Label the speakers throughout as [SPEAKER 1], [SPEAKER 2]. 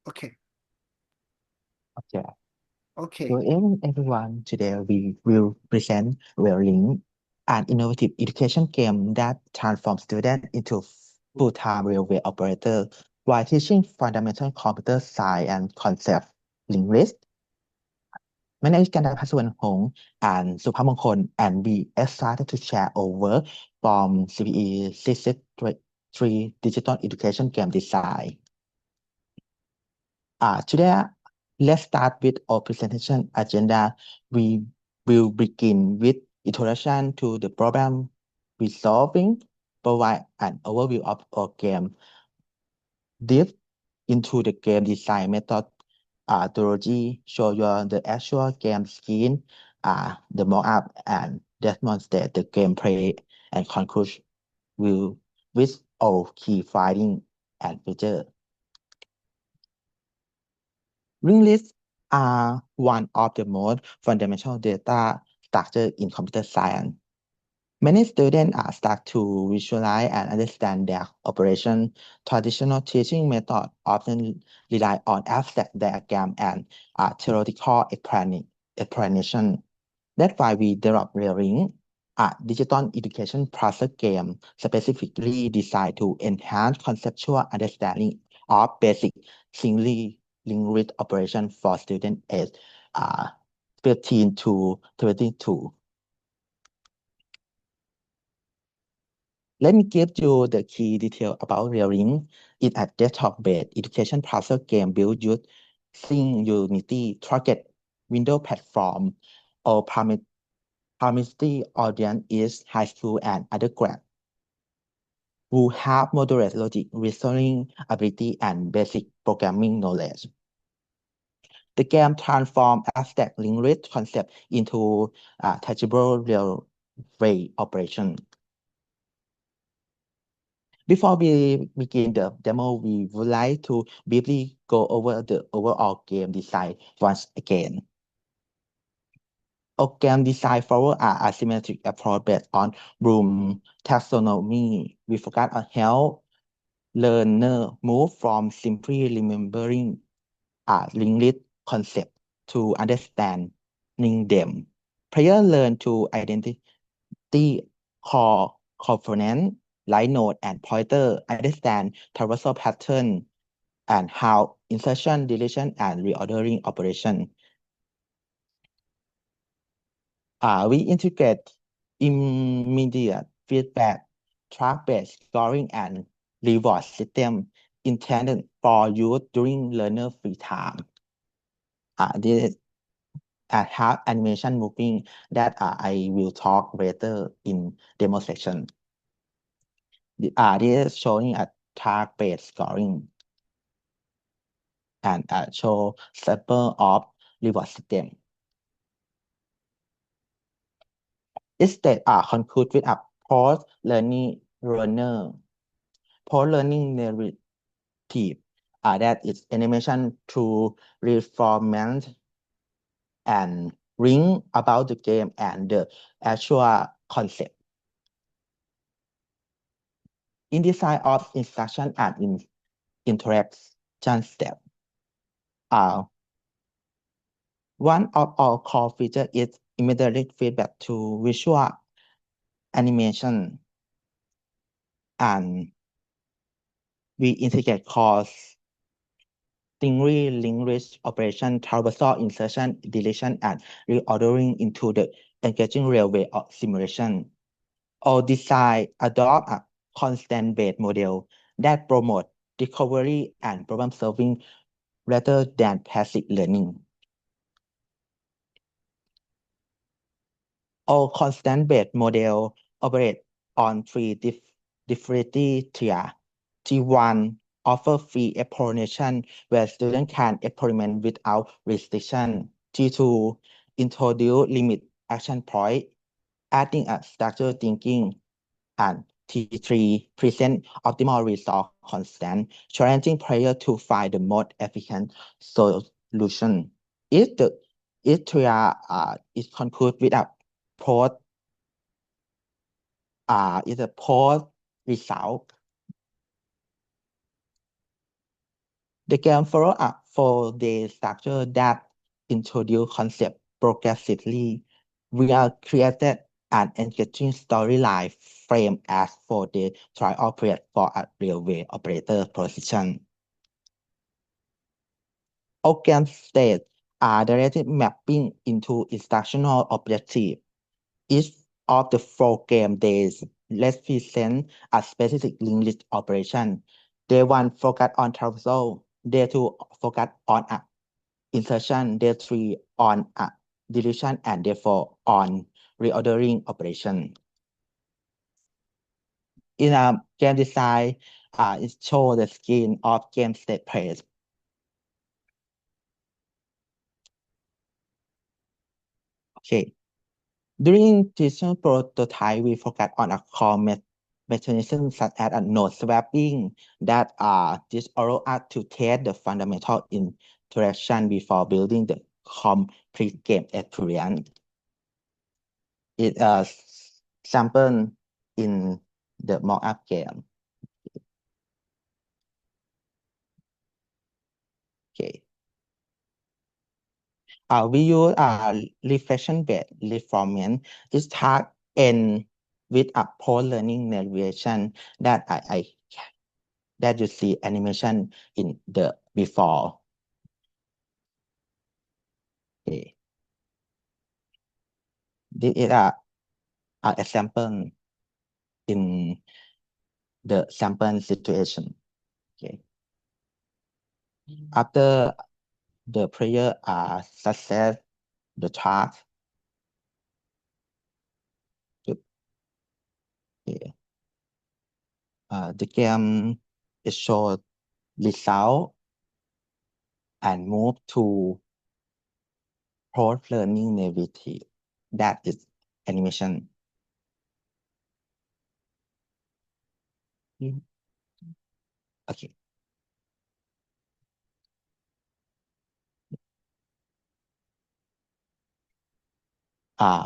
[SPEAKER 1] Okay.
[SPEAKER 2] Okay.
[SPEAKER 1] Okay.
[SPEAKER 2] Good evening, everyone. Today we will present Link, an innovative education game that transforms students into full-time railway operators while teaching fundamental computer science and concept linguistics. My name is Ganev and Suphamongkol, and we excited to share our work from CPE-KMUTT Digital Education Game Design. Today, let's start with our presentation agenda. We will begin with introduction to the problem we're solving, provide an overview of our game, dive into the game design methodology, show you the actual game scene, the mock-up, and demonstrate the gameplay, and conclude with our key findings and features. Linked lists are one of the most fundamental data structure in computer science. Many students are start to visualize and understand their operation. Traditional teaching methods often rely on abstract diagram and theoretical explanation. That's why we developed Ring, a digital education process game specifically designed to enhance conceptual understanding of basic single linguist operation for students aged 15 to 22. Let me give you the key detail about Ring. It's a desktop-based education process game built using Unity, Target, Windows platform. Our primary audience is high school and undergrad who have moderate logic, reasoning ability, and basic programming knowledge. The game transforms abstract linguistic concept into tangible real-way operation. Before we begin the demo, we would like to briefly go over the overall game design once again. Our game design follows an asymmetric approach based on Bloom taxonomy. We focus on how learner move from simply remembering linked concept to understanding them. Players learn to identify core component like node and pointer, understand traversal pattern, and how insertion, deletion, and reordering operation. We integrate immediate feedback, track-based scoring, and reward system intended for use during learner free time. This have animation moving that I will talk later in demo section. This is showing a track-based scoring and show sample of reward system. Instead, conclude with a post-learning learner. Post-learning narrative that is animation to reformat and ring about the game and the actual concept. In design of instruction and interaction step, one of our core features is immediate feedback to visual animation, and we integrate calls single linguist operation, traversal, insertion, deletion, and reordering into the engaging railway simulation. Our design adopt a constant-based model that promotes discovery and problem-solving rather than passive learning. Our constant-based model operates on three differential tiers. T1 offer free exploration where students can experiment without restriction. T2 introduce limit action point, adding a structured thinking. And T3 present optimal resource constant, challenging players to find the most efficient solution. If the trial is concluded with a post is a post result. The game follow a 4-day structure that introduce concept progressively. We are created an engaging storyline framed as 4-day trial period for a railway operator position. All game states are directly mapping into instructional objectives. Each of the 4 game days represents a specific linked list operation. Day 1 focus on traversal. Day 2 focus on a insertion. Day 3 on a deletion, and day 4 on reordering operation. In a game design, it shows the screen of game state page. Okay. During traditional prototype, we focus on a core mechanism such as a node swapping that this allow us to test the fundamental interaction before building the complete game experience. It sample in the mock-up game. Okay. We use reflection-based reformment. It start end with a post-learning navigation that that you see animation in the before. Okay. This is a example in the sample situation. Okay. After the player success the task, okay. The game is show result and move to post learning narrative. That is animation. Okay.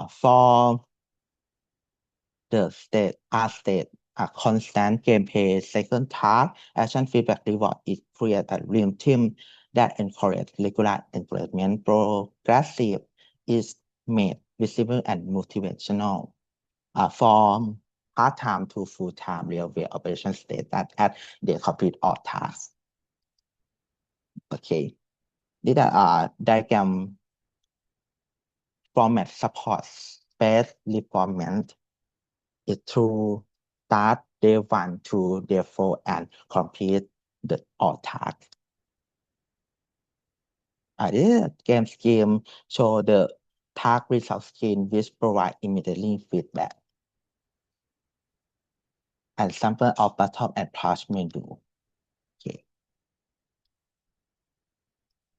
[SPEAKER 2] For the state, a constant gameplay cycle task, action feedback reward is create a real team that encourage regular engagement. Progressive is made visible and motivational. From part-time to full-time railway operation state that at they complete all tasks. Okay. These are diagram format supports space reformment. It to start day 1 to day 4 and complete the all tasks. This game scheme show the task result screen which provide immediately feedback and sample of bottom and plus menu. Okay.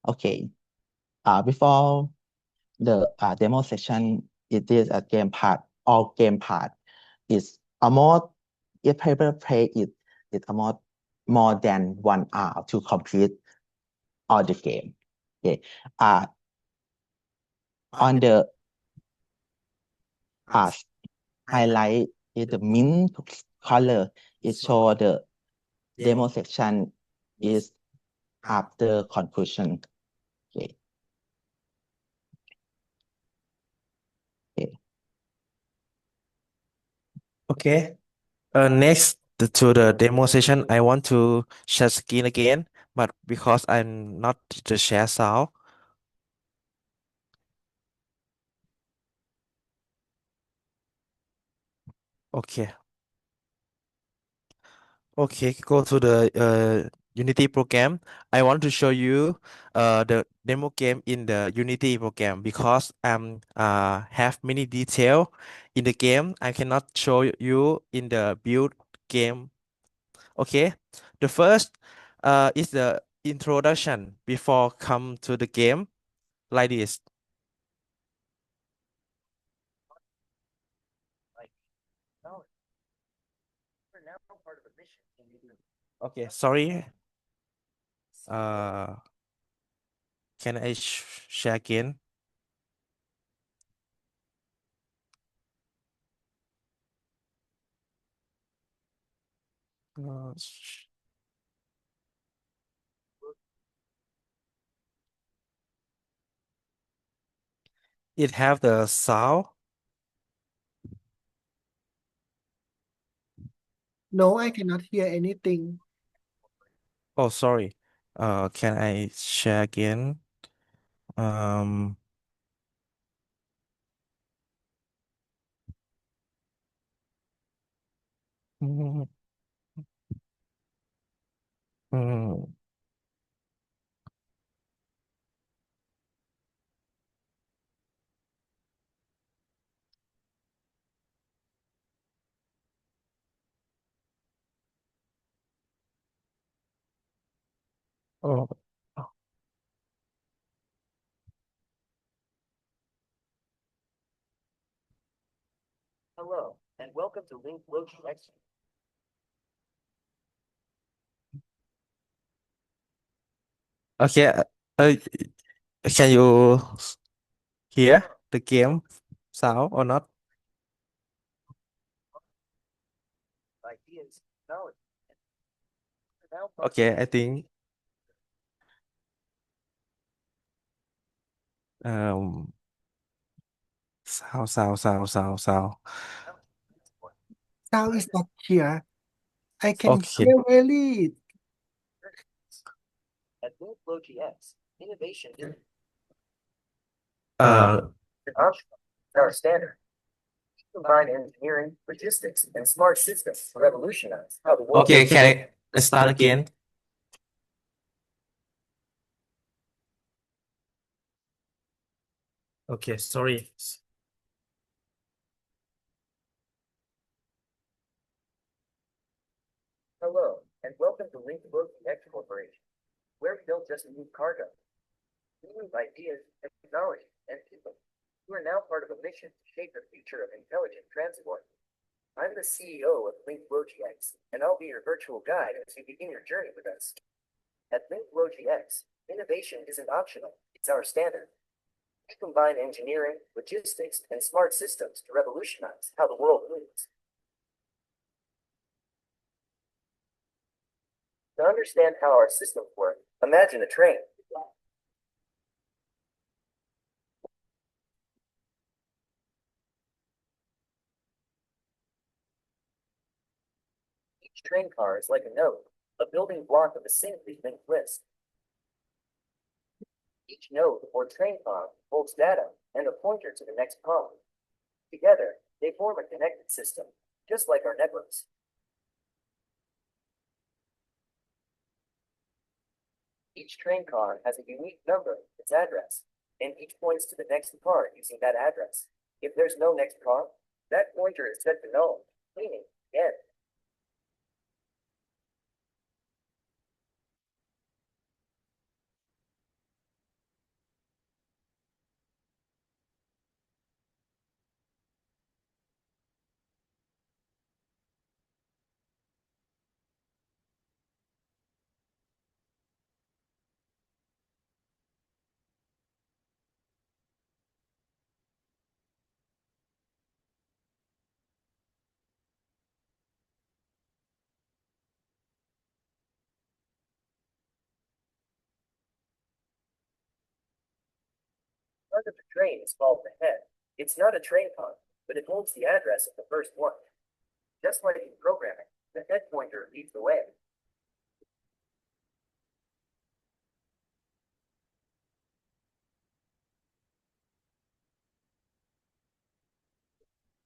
[SPEAKER 2] Okay. Before the demo session, it is a game part. All game part is almost if people play it, it's almost more than 1 hour to complete all the game. Okay. On the uh, highlight is the mint color. It show the demo section is after conclusion. Okay. Okay.
[SPEAKER 1] Okay. Next to the demo session, I want to share screen again, but because I'm not the share sound. Okay. Okay, go to the Unity program. I want to show you the demo game in the Unity program because have many detail in the game. I cannot show you in the build game. Okay, the first is the introduction before come to the game like this. Okay, sorry. Uh, can I share again? Uh, sh- It have the sound.
[SPEAKER 3] No, I cannot hear anything.
[SPEAKER 1] Oh, sorry. Can I share again? Um, mm, mm, oh. Hello, and welcome to Link Logi X. Okay, can you hear the game sound or not? Ideas, knowledge. Okay, I think um sound.
[SPEAKER 3] Sound is not here. I can
[SPEAKER 1] Okay.
[SPEAKER 3] barely.
[SPEAKER 1] At Link Logi X, innovation is our standard. Combine engineering, logistics, and smart systems to revolutionize how the world. Okay, can I start again? Okay, sorry. Hello, and welcome to Link Logi X Corporation, where we don't just move cargo. We move ideas, technology, and people. You are now part of a mission to shape the future of intelligent transport. I'm the CEO of Link Logi X, and I'll be your virtual guide as you begin your journey with us. At Link Logi X, innovation isn't optional, it's our standard. We combine engineering, logistics, and smart systems to revolutionize how the world moves. To understand how our systems work, imagine a train. Each train car is like a node, a building block of a singly linked list. Each node or train car holds data and a pointer to the next column. Together, they form a connected system, just like our networks. Each train car has a unique number, its address, and each points to the next car using that address. If there's no next car, that pointer is set to null, meaning end. Part of the train is called the head. It's not a train car, but it holds the address of the first one. Just like in programming, the head pointer leads the way.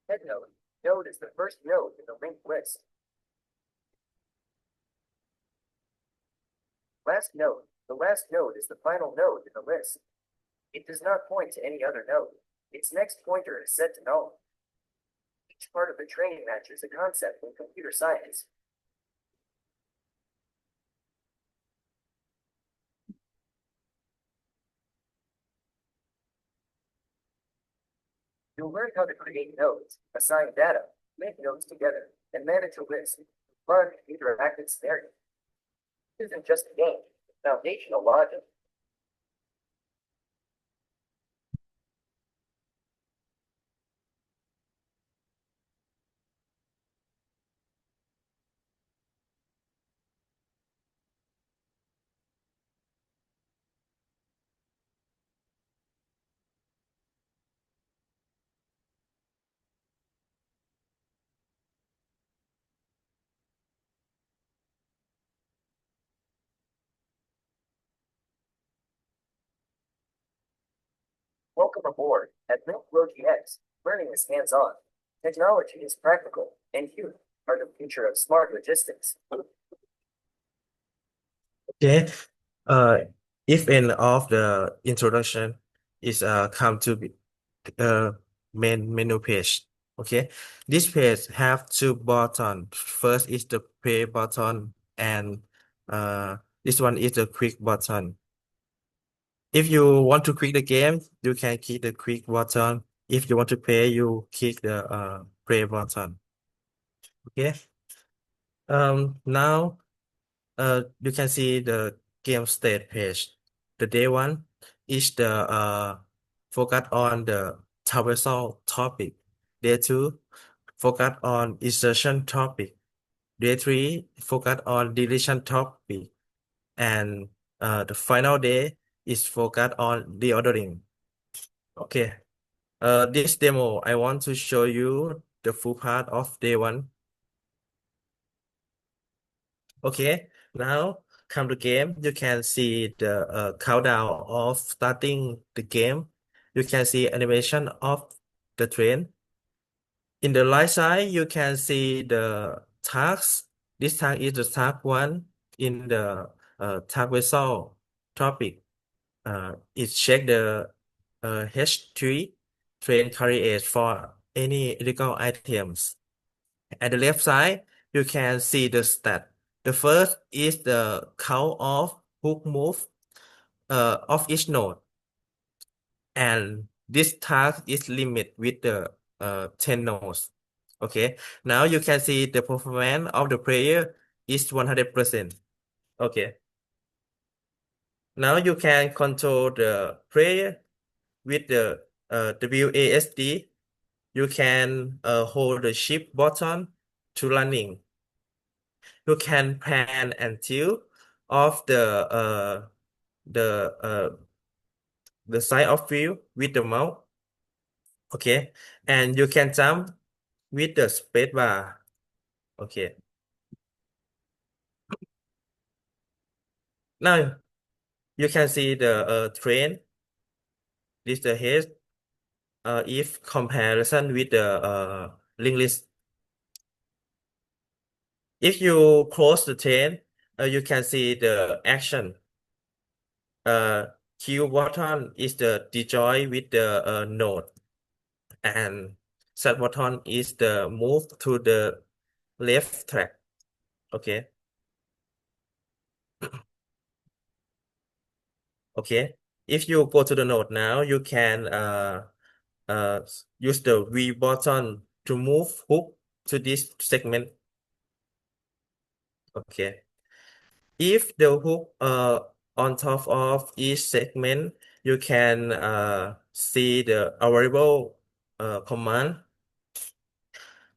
[SPEAKER 1] Head node. Node is the first node in the linked list. Last node. The last node is the final node in the list. It does not point to any other node. Its next pointer is set to null. Each part of the train matches a concept in computer science. You'll learn how to create nodes, assign data, link nodes together, and manage a list. Fun, interactive scenario. It isn't just a game, it's foundational logic.
[SPEAKER 4] Welcome aboard. At Railroad DX, learning is hands-on. Technology is practical, and you are the future of smart logistics.
[SPEAKER 1] Okay. Uh, if end of the introduction is come to be main menu page. Okay, this page have two buttons. First is the play button, and this one is the quick button. If you want to quit the game, you can click the quick button. If you want to play, you click the play button. Okay. Now you can see the game state page. The day one is the focus on the traversal topic. Day two focus on insertion topic. Day three focus on deletion topic. And the final day is focused on reordering. Okay. This demo, I want to show you the full part of day one. Okay. Now come to game. You can see the countdown of starting the game. You can see animation of the train. In the right side, you can see the tasks. This task is the task one in the task result topic. It check the H3 train carriage for any illegal items. At the left side, you can see the stat. The first is the count of hook move of each node, and this task is limit with the 10 nodes. Okay, now you can see the performance of the player is 100%. Okay, now you can control the player with the WASD. You can hold the shift button to running. You can pan and tilt of the uh, the side of view with the mouse. Okay, and you can jump with the space bar. Okay, now you can see the train. This the head. If comparison with the link list. If you close the train, you can see the action. Q button is the destroy with the node, and Z button is the move to the left track. Okay. Okay. If you go to the node now, you can uh, use the V button to move hook to this segment. Okay. If the hook on top of each segment, you can see the available command.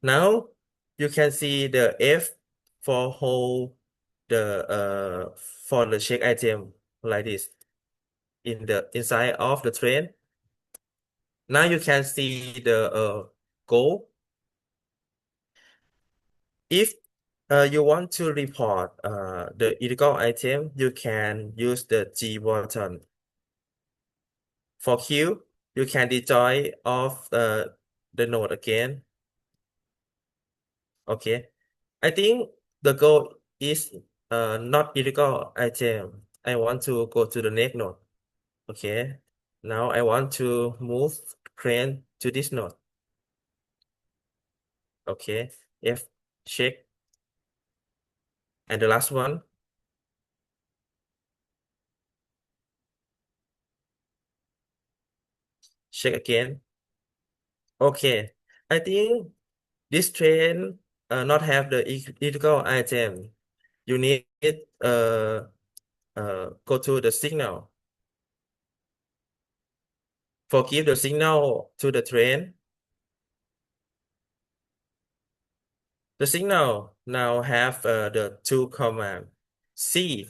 [SPEAKER 1] Now you can see the F for hold the for the check item like this in the inside of the train. Now you can see the goal. If you want to report the illegal item, you can use the G button. For Q, you can destroy off the node again. Okay. I think the goal is not illegal item. I want to go to the next node. Okay. Now I want to move crane to this node. Okay. F check. And the last one. Check again. Okay. I think this train not have the illegal item. You need go to the signal. Forgive the signal to the train. The signal now have the two command. C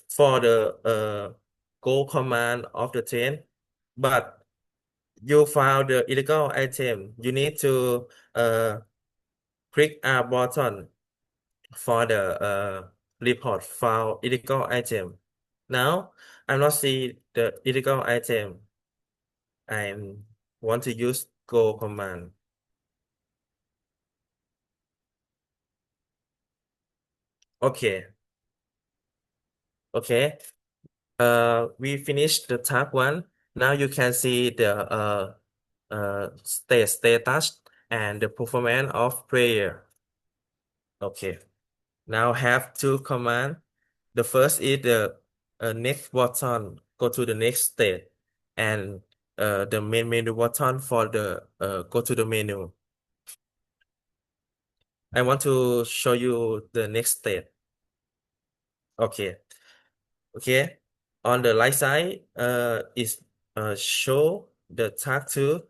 [SPEAKER 1] for the go command of the train, but you found the illegal item. You need to click a button for the report found illegal item. Now I'm not see the illegal item. I want to use go command. Okay. Okay. We finished the task one. Now you can see the status and the performance of player. Okay. Now have two commands. The first is the next button, go to the next state, and the main menu button for the go to the menu. I want to show you the next state. Okay. Okay. On the right side, is show the tag two.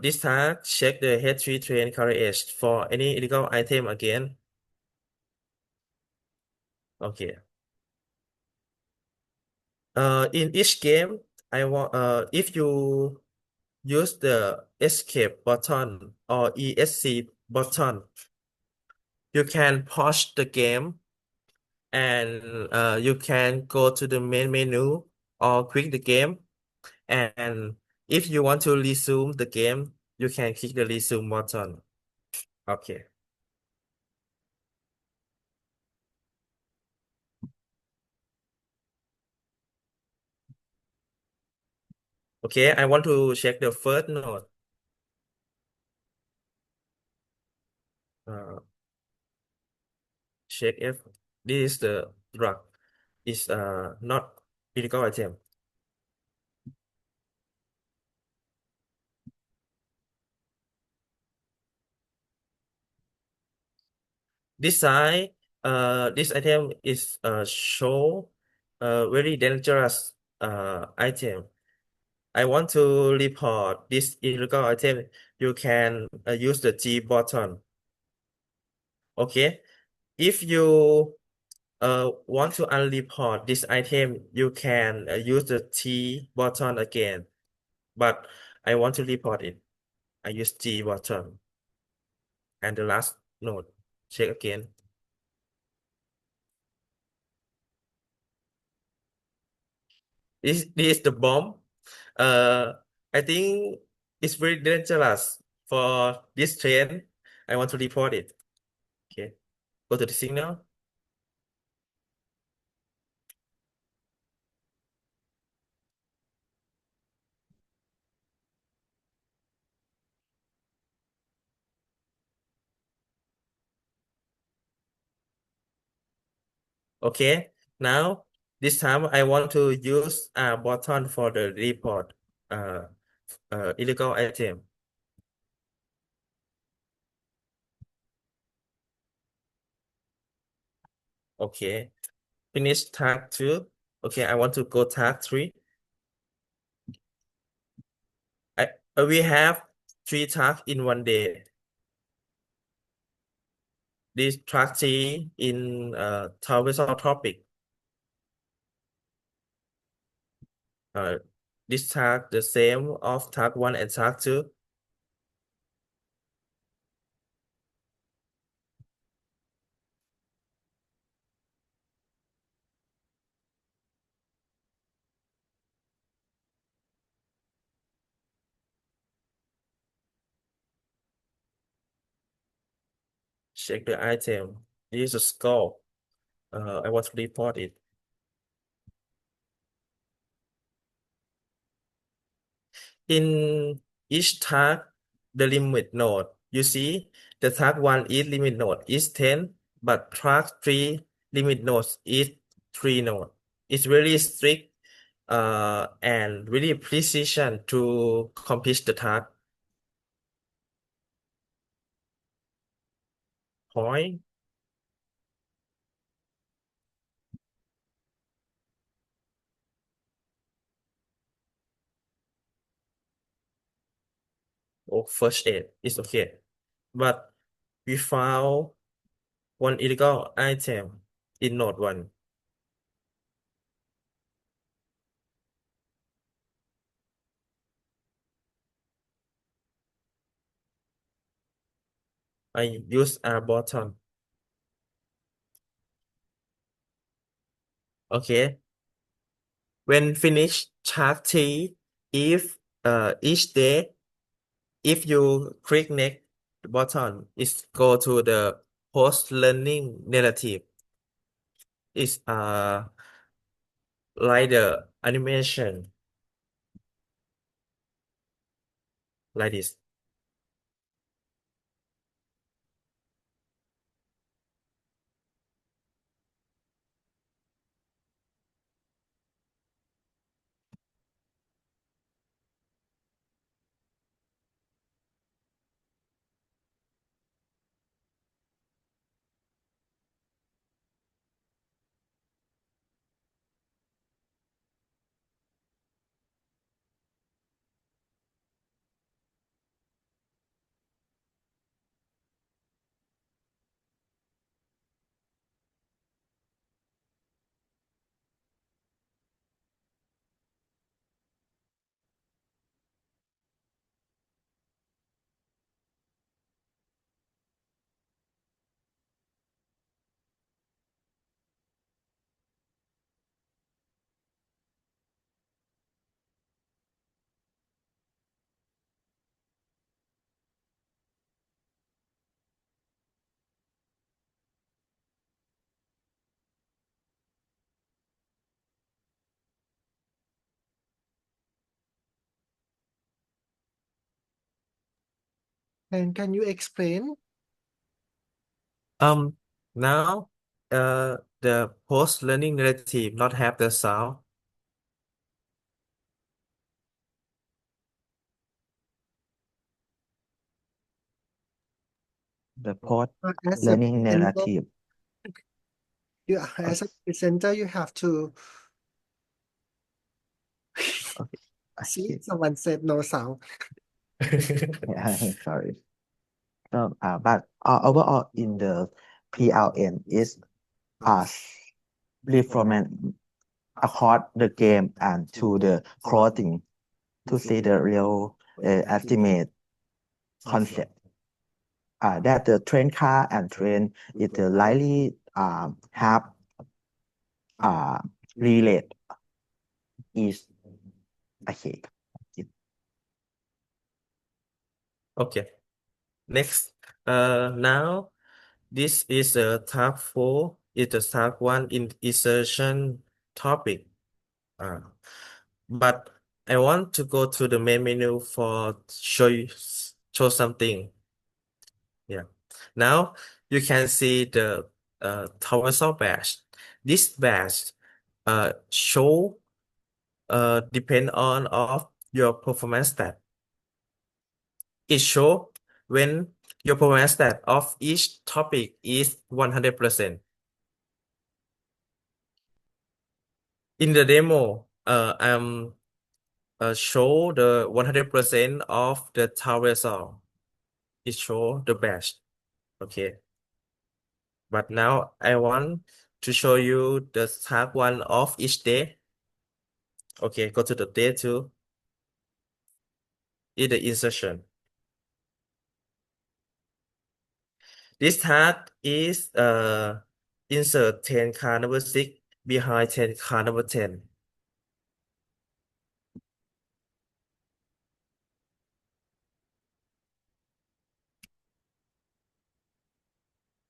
[SPEAKER 1] This tag check the history train coverage for any illegal item again. Okay. In each game, I want if you use the escape button or ESC button, you can pause the game and you can go to the main menu or quit the game. And if you want to resume the game, you can click the resume button. Okay. Okay, I want to check the first node. Uh, check if this is the drug is not illegal item. This side, this item is show very dangerous item. I want to report this illegal item. You can use the G button. Okay, if you want to unreport this item, you can use the T button again. But I want to report it. I use G button. And the last node, check again. This is the bomb. Uh, I think it's very dangerous for this train. I want to report it. Okay, go to the signal. Okay, now this time I want to use a button for the report illegal item. Okay, finish task 2. Okay, I want to go task 3. We have 3 tasks in one day. This task 3 in traversal topic. This task the same of task 1 and task 2. Check the item. This is a score. I want to report it. In each task, the limit node, you see, the task 1 is limit node is 10, but task 3 limit nodes is 3 node. It's really strict and really precision to complete the task. Point. Or first aid is okay. But we found one illegal item in node 1. I use a button. Okay. When finished task 3 if each day if you click next button is go to the post learning narrative is like the animation like this.
[SPEAKER 3] And can you explain?
[SPEAKER 1] Now the post learning narrative not have the sound.
[SPEAKER 2] The post
[SPEAKER 3] As a
[SPEAKER 2] learning
[SPEAKER 3] presenter,
[SPEAKER 2] narrative.
[SPEAKER 3] as a presenter, you have to
[SPEAKER 2] Okay.
[SPEAKER 3] see.
[SPEAKER 2] Okay.
[SPEAKER 3] Someone said no sound.
[SPEAKER 2] Sorry. So, but overall in the PLN is performance across the game and to the clothing to see the real estimate concept. That the train car and train is the likely have uh, relate is okay.
[SPEAKER 1] Okay. Next. Now this is a task 4. It's a task 1 in insertion topic. But I want to go to the main menu for show something. Yeah. Now you can see the Tower badge. This badge show depend on of your performance stat. It show when your performance stat of each topic is 100%. In the demo, I'm show the 100% of the tower song. It show the best. Okay. But now I want to show you the tag 1 of each day. Okay, go to the day 2. In the insertion. This tag is insert 10 card number 6 behind 10 card number 10.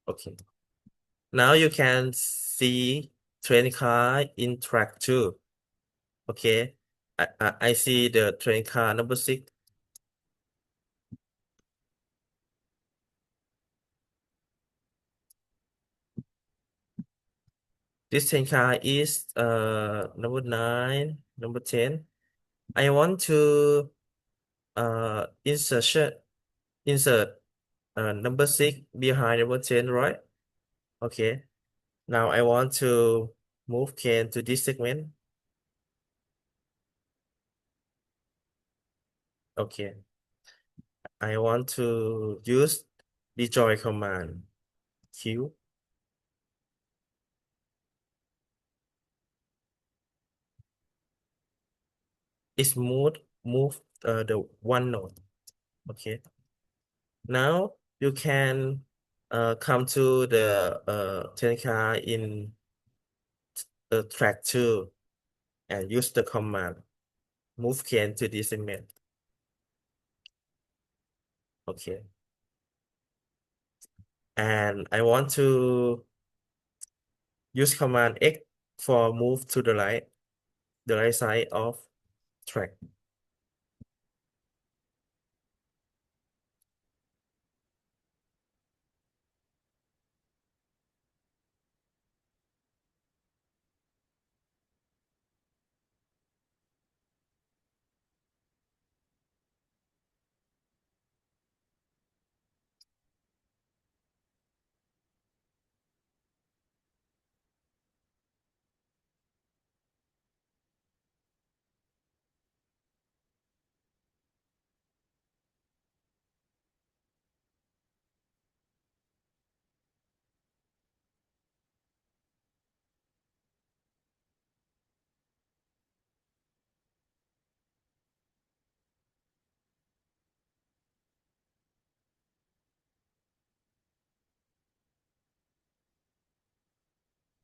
[SPEAKER 1] Okay. Now you can see train car in track 2. Okay. I see the train car number 6. This train car is number 9, number 10. I want to insert number 6 behind number 10, right? Okay. Now I want to move Ken to this segment. Okay. I want to use the joy command. Q. Is move the one node. Okay. Now you can come to the Tenka in track 2 and use the command. move can to this segment. Okay. And I want to use command X for move to the right side of track.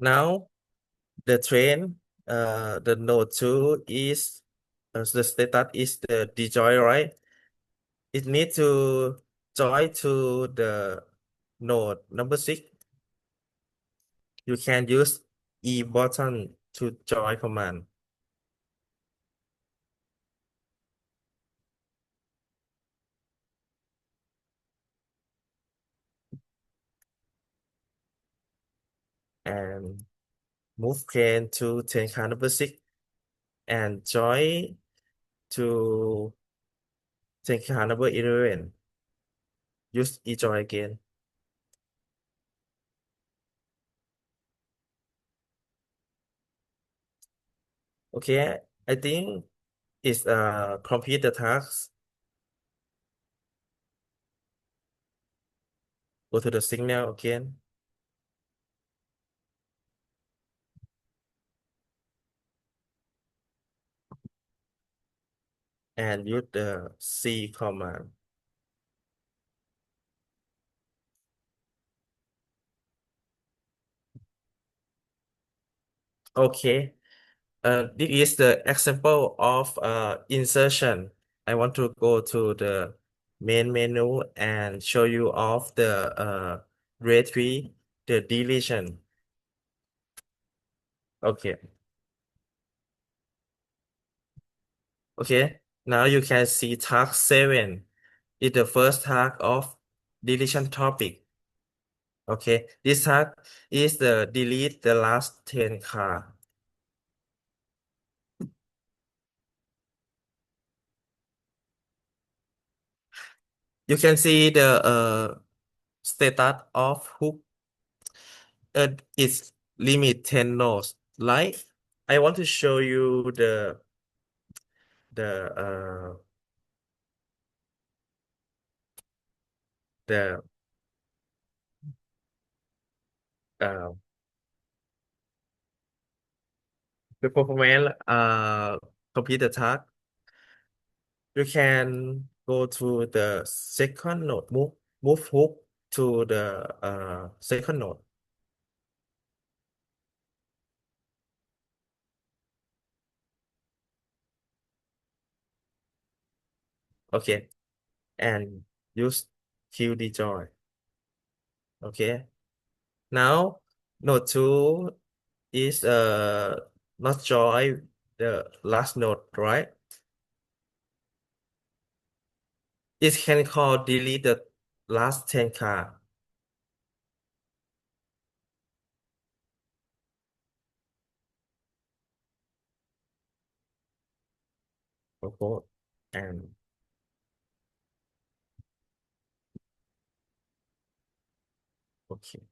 [SPEAKER 1] Now the train, the node 2 is the status is the dejoy, right? It needs to join to the node number 6. You can use E button to join command. And move can to 10 car number 6 and join to 10 car number 11. Use E join again. Okay, I think it's complete the task. Go to the signal again and use the C command. Okay, this is the example of insertion. I want to go to the main menu and show you of the grade 3, the deletion. Okay. Okay, now you can see task 7 is the first task of deletion topic. Okay, this task is the delete the last 10 car. You can see the status of hook is limit 10 nodes. Like I want to show you the the uh the performance complete the task. You can go to the second node, move hook to the second node. Okay, and use QD join. Okay, now node 2 is not join the last node, right? It can call delete the last 10 car. Okay, and okay.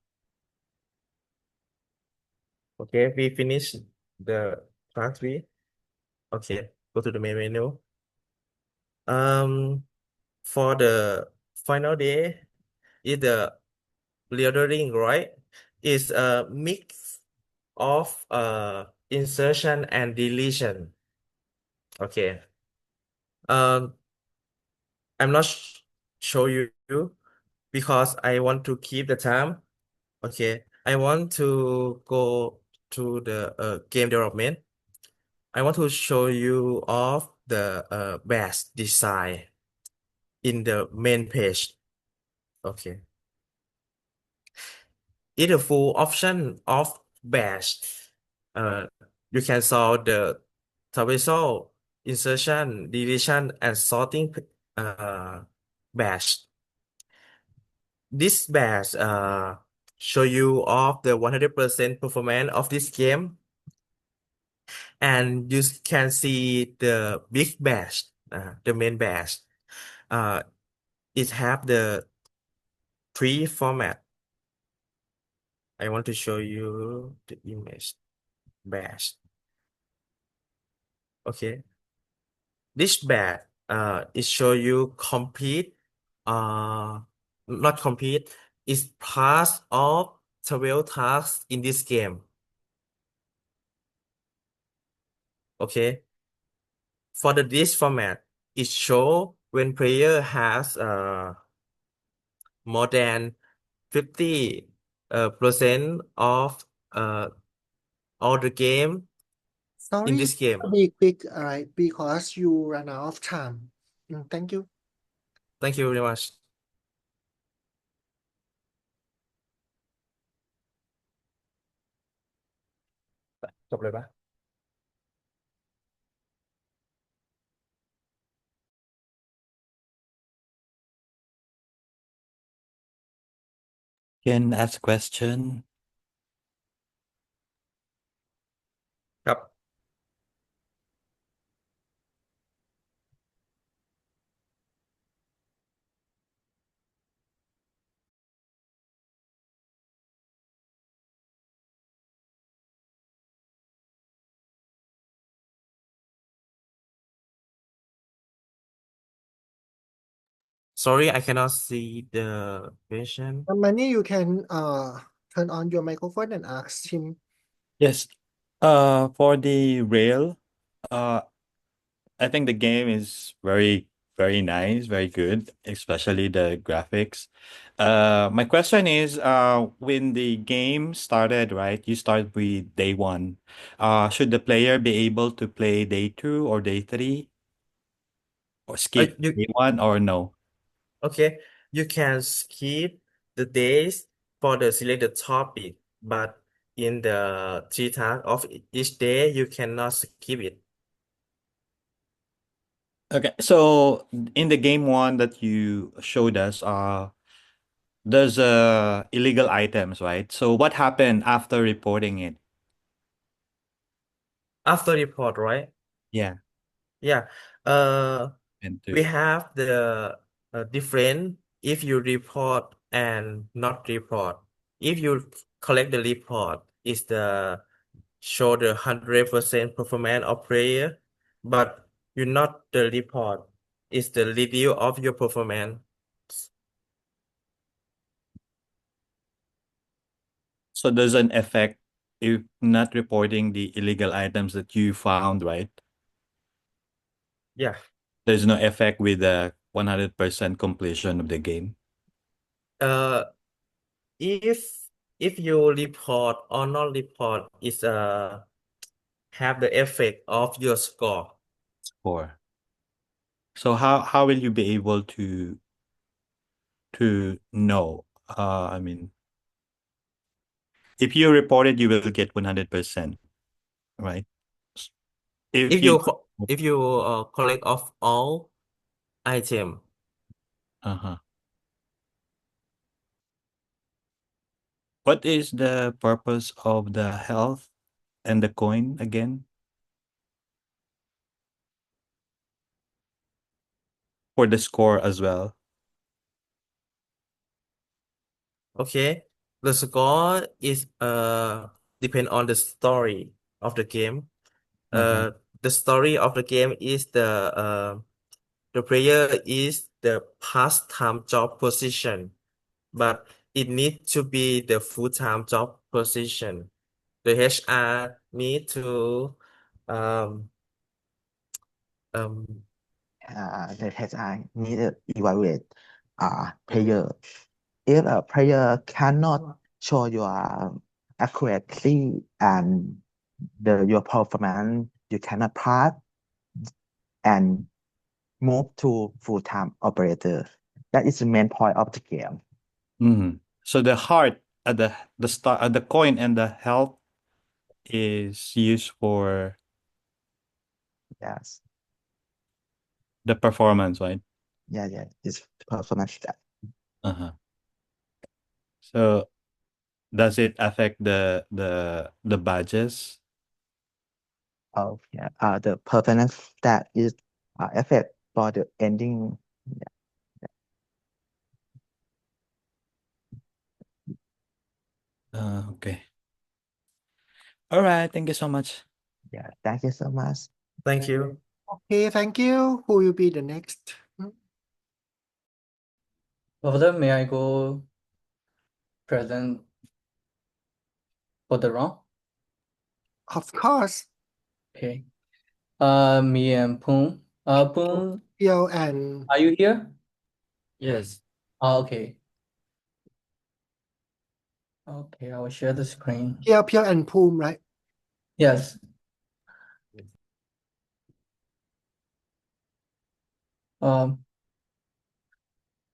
[SPEAKER 1] Okay, we finish the class 3. Okay, go to the main menu. For the final day is the lettering, right? It's a mix of insertion and deletion. Okay. Um, I'm not show you because I want to keep the time. Okay. I want to go to the game development. I want to show you of the badge design in the main page. Okay. In the full option of badge, uh, you can solve the traversal, insertion, deletion, and sorting badge. This badge show you of the 100% performance of this game, and you can see the big badge, the main badge. Uh, it have the three format. I want to show you the image badge. Okay, this badge it show you complete not complete, is part of 12 tasks in this game. Okay, for this format, it show when player has more than 50 percent of uh, all the game in
[SPEAKER 3] Sorry,
[SPEAKER 1] this game.
[SPEAKER 3] be quick, because you ran out of time. Thank you.
[SPEAKER 1] Thank you very much. Chụpเลยปะ
[SPEAKER 5] Can ask question.
[SPEAKER 1] ครับ Sorry, I cannot see the question.
[SPEAKER 3] Manny, you can turn on your microphone and ask him.
[SPEAKER 5] Yes. For the rail, I think the game is very, very nice, very good, especially the graphics. My question is, when the game started, right? You start with day one. Should the player be able to play day two or day three, or skip
[SPEAKER 1] You
[SPEAKER 5] day one, or no?
[SPEAKER 1] okay? You can skip the days for the selected topic, but in the three tasks of each day, you cannot skip it.
[SPEAKER 5] Okay, so in the game one that you showed us, there's illegal items, right? So what happened after reporting it?
[SPEAKER 1] After report, right?
[SPEAKER 5] Yeah,
[SPEAKER 1] Yeah. Uh,
[SPEAKER 5] and
[SPEAKER 1] we
[SPEAKER 5] two.
[SPEAKER 1] have the different if you report and not report. If you collect the report, is the show the 100% performance of player, but you not the report, is the review of your performance.
[SPEAKER 5] So there's an effect if not reporting the illegal items that you found, right?
[SPEAKER 1] Yeah.
[SPEAKER 5] There's no effect with the 100% completion of the game.
[SPEAKER 1] Uh, if you report or not report, is have the effect of your score.
[SPEAKER 5] Score. So how will you be able to know? I mean, if you report it, you will get 100%, right? S- If
[SPEAKER 1] If
[SPEAKER 5] you
[SPEAKER 1] you collect of all item,
[SPEAKER 5] uh-huh. What is the purpose of the health and the coin again? For the score as well.
[SPEAKER 1] okay, the score is depend on the story of the game.
[SPEAKER 5] Uh-huh.
[SPEAKER 1] The story of the game is the player is the past-time job position, but it needs to be the full-time job position. The HR need to um um
[SPEAKER 2] The HR need to evaluate player. If a player cannot show your accuracy and your performance, you cannot pass and move to full-time operator. That is the main point of the game.
[SPEAKER 5] So the heart at the start the coin and the health is used for
[SPEAKER 2] Yes.
[SPEAKER 5] the performance, right?
[SPEAKER 2] Yeah, it's performance stat.
[SPEAKER 5] So does it affect the badges?
[SPEAKER 2] Oh yeah. The performance stat is affect for the ending.
[SPEAKER 5] Okay. All right. Thank you so much.
[SPEAKER 2] Yeah. Thank you so much.
[SPEAKER 1] Thank you.
[SPEAKER 3] Okay, thank you. Who will be the next?
[SPEAKER 6] Further, may I go present for the round?
[SPEAKER 3] Of course,
[SPEAKER 6] Okay. Me and Poon. Poon,
[SPEAKER 3] Pio and
[SPEAKER 6] are you here?
[SPEAKER 1] Yes.
[SPEAKER 6] Okay. Okay, I will share the screen.
[SPEAKER 3] Pio and Poom, right?
[SPEAKER 6] Yes.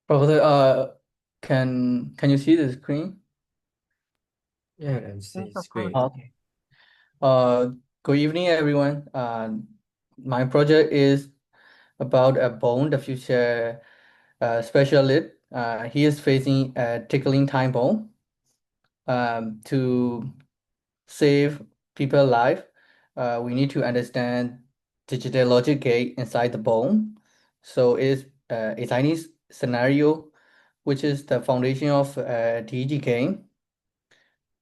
[SPEAKER 6] Professor, can you see the screen?
[SPEAKER 1] Yeah, I can see
[SPEAKER 3] Yes, of
[SPEAKER 1] screen.
[SPEAKER 3] course.
[SPEAKER 6] Okay. Good evening, everyone. My project is about a bone, the future specialist. He is facing a tickling time bomb. To save people's life, we need to understand digital logic gate inside the bone. So it's a Chinese scenario, which is the foundation of DEG game.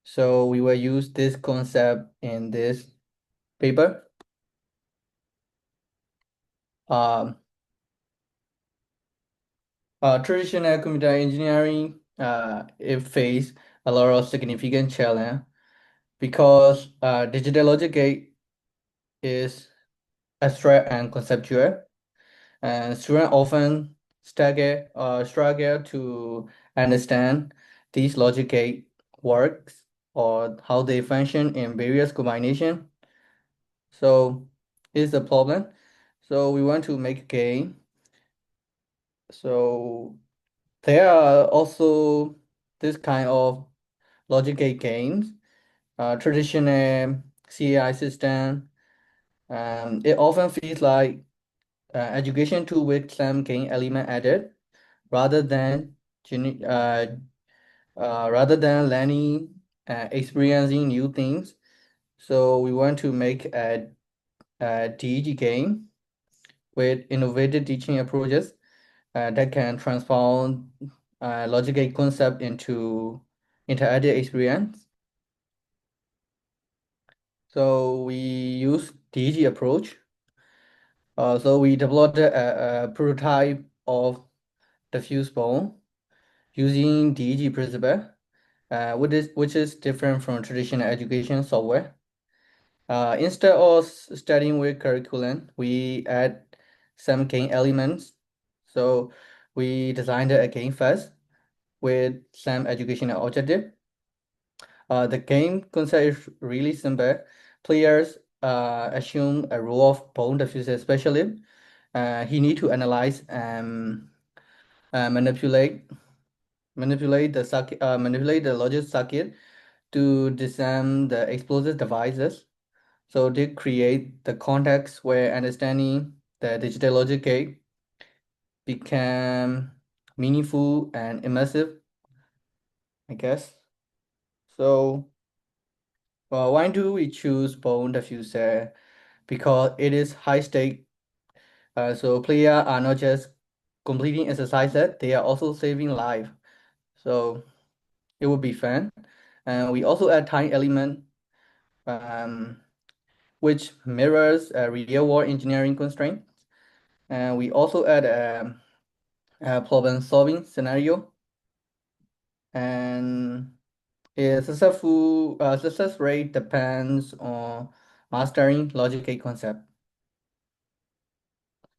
[SPEAKER 6] So we will use this concept in this paper. Um, Traditional computer engineering, it face a lot of significant challenge because digital logic gate is abstract and conceptual, and students often struggle to understand these logic gate works or how they function in various combination. So it's a problem. So we want to make a game. So there are also this kind of logic gate games, traditional CAI system. It often feels like education tool with some game element added, rather than learning, experiencing new things. So we want to make a DEG game with innovative teaching approaches that can transform logic gate concept into interactive experience. So we use DEG approach. So we developed a prototype of the fuse bone using DEG principle, which is different from traditional education software. Instead of studying with curriculum, we add some game elements. So we designed a game first with some educational objective. The game concept is really simple. Players assume a role of bone diffuser specialist. He need to analyze and manipulate the circuit, manipulate the logic circuit to design the explosive devices. So they create the context where understanding the digital logic gate become meaningful and immersive, I guess. So why do we choose bone diffuser? Because it is high stake. So players are not just completing exercises, they are also saving life. So it would be fun. And we also add time element, which mirrors a real-world engineering constraint. And we also add a problem-solving scenario. And its success rate depends on mastering logic gate concept.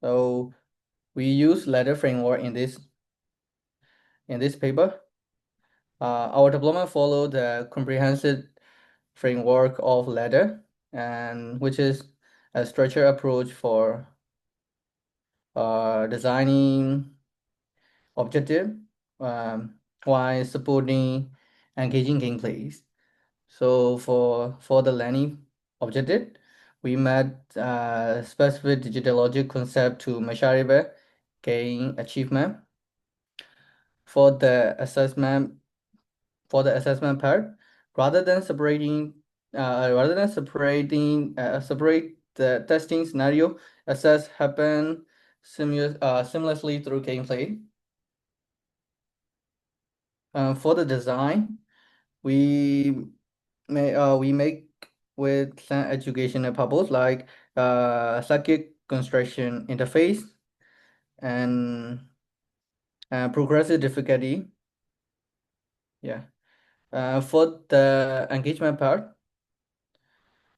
[SPEAKER 6] So we use ladder framework in this paper. Our development followed the comprehensive framework of ladder, and which is a structured approach for designing objective while supporting engaging gameplays. So for the learning objective, we met specific digital logic concept to measurable gain achievement. For the assessment part, rather than separating separate the testing scenario, assess happen seamlessly through gameplay. For the design, we make with some educational purpose like circuit construction interface and progressive difficulty. Yeah. For the engagement part,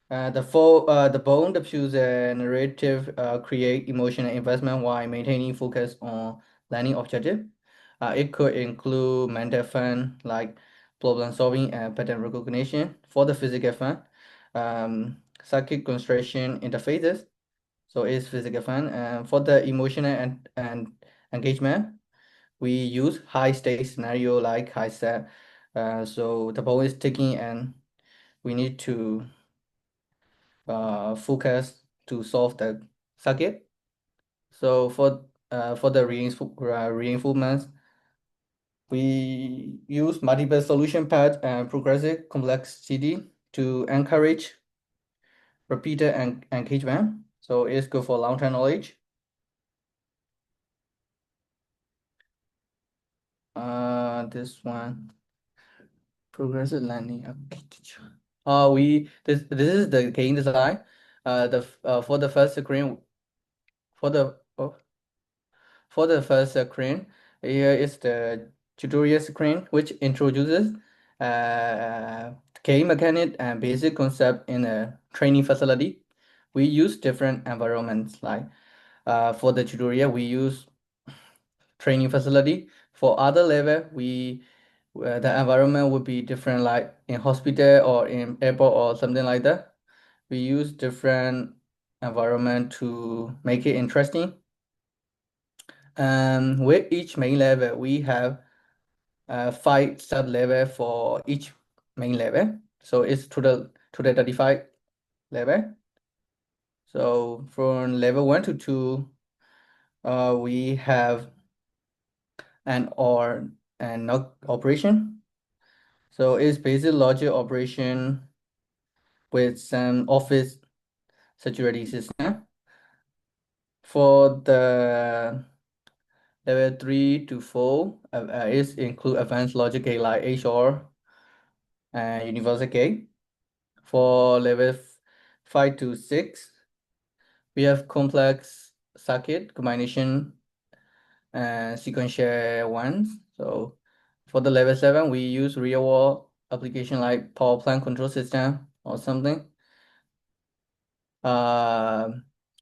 [SPEAKER 6] the bone diffuse narrative create emotional investment while maintaining focus on learning objective. It could include mental fun like problem solving and pattern recognition. For the physical fun, circuit construction interfaces. So it's physical fun. And for the emotional and engagement, we use high stakes scenario like high set. So the ball is ticking and we need to focus to solve the circuit. So for the reinforcements, we use multiple solution path and progressive complexity to encourage repeated engagement. So it's good for long-term knowledge. This one, progressive learning architecture. This is the game design. For the first screen, for the first screen, here is the tutorial screen, which introduces game mechanic and basic concept in a training facility. We use different environments. Like for the tutorial, we use training facility. For other level, the environment would be different, like in hospital or in airport or something like that. We use different environment to make it interesting. With each main level, we have 5 sub-level for each main level. So it's to the 35 level. So from level 1 to 2, we have an OR and NOT operation. So it's basic logic operation with some office security system. For the level 3 to 4, it include advanced logic gate like HR and universal gate. For level 5 to 6, we have complex circuit combination and sequential ones. So for the level 7, we use real world application like power plant control system or something.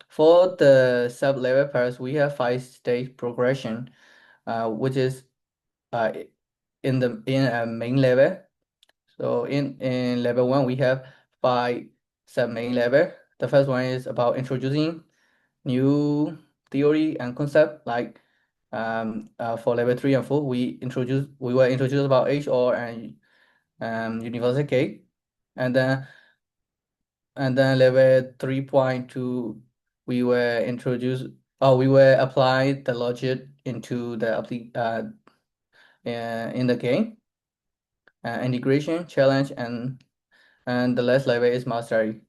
[SPEAKER 6] For the sub-level parts, we have 5-stage progression, which is in a main level. So in level 1, we have 5 sub-main level. The first one is about introducing new theory and concept. Like for level 3 and 4, we were introduced about HR and universal gate, and then level 3.2, we were applying the logic into the in the game, integration challenge, and the last level is mastery.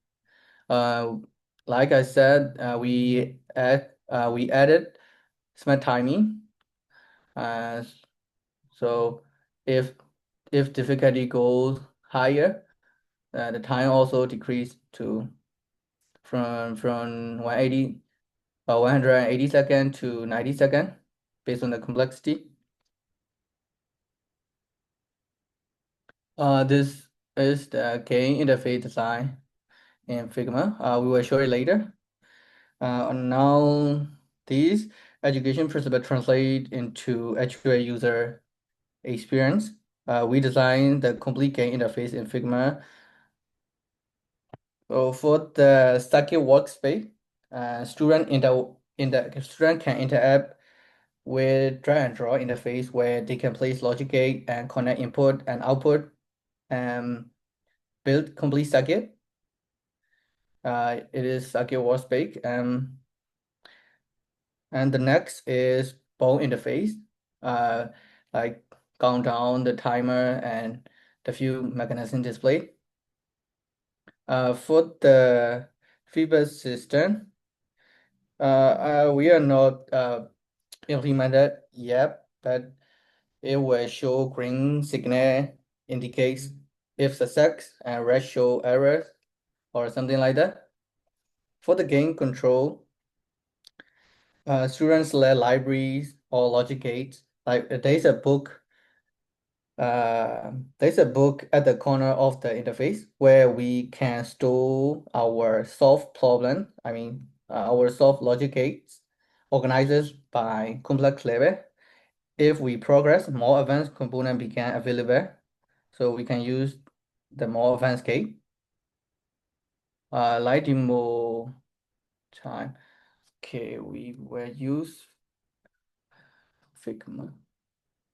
[SPEAKER 6] Like I said, we added smart timing. So if difficulty goes higher, the time also decreased to from 180 second to 90 second based on the complexity. This is the game interface design in Figma. We will show it later. Now these education principles translate into actual user experience. We designed the complete game interface in Figma. So for the circuit workspace, student student can interact with drag and draw interface where they can place logic gate and connect input and output and build complete circuit. It is circuit workspace. And the next is ball interface, like countdown, the timer, and the few mechanism display. For the feedback system, we are not implemented yet, but it will show green signal indicates if success and red show errors or something like that. For the game control, students select libraries or logic gates. Like there's a book at the corner of the interface where we can store our solved problem. I mean, our solved logic gates organized by complex level. If we progress, more advanced component become available, so we can use the more advanced gate. Light demo time. Okay, we will use Figma.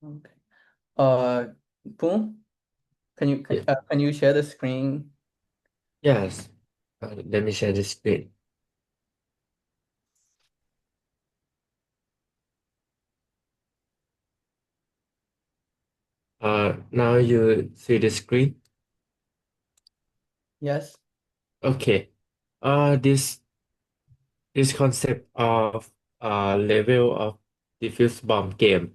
[SPEAKER 6] Okay. Boom. Can you share the screen?
[SPEAKER 7] Yes. Let me share the screen. Now you see the screen.
[SPEAKER 6] Yes.
[SPEAKER 7] Okay. This concept of level of diffuse bomb game,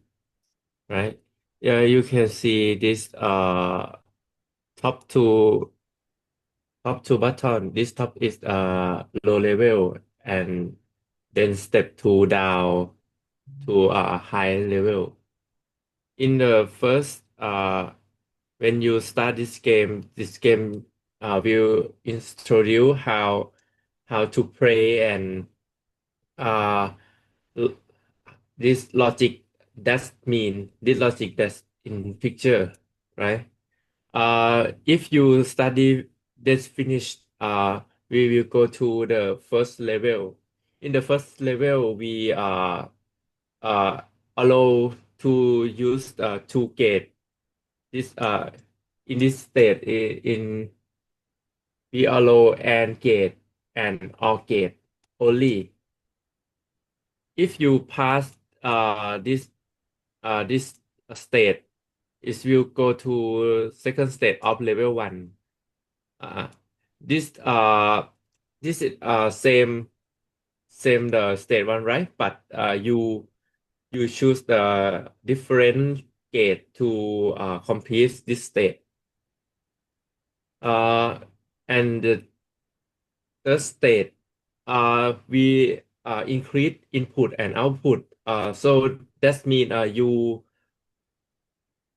[SPEAKER 7] right? Yeah, you can see this top two button. This top is low level, and then step two down to a high level. In the first when you start this game will introduce how to play and uh l- this logic that's in picture, right? If you study this finished, we will go to the first level. In the first level, we uh allow to use two gate. This in this state in we allow AND gate and OR gate only. If you pass this state, it will go to second state of level one. Uh, this this is same the state one, right? But you choose the different gate to complete this state. Uh, and the third state, we increase input and output. So that means you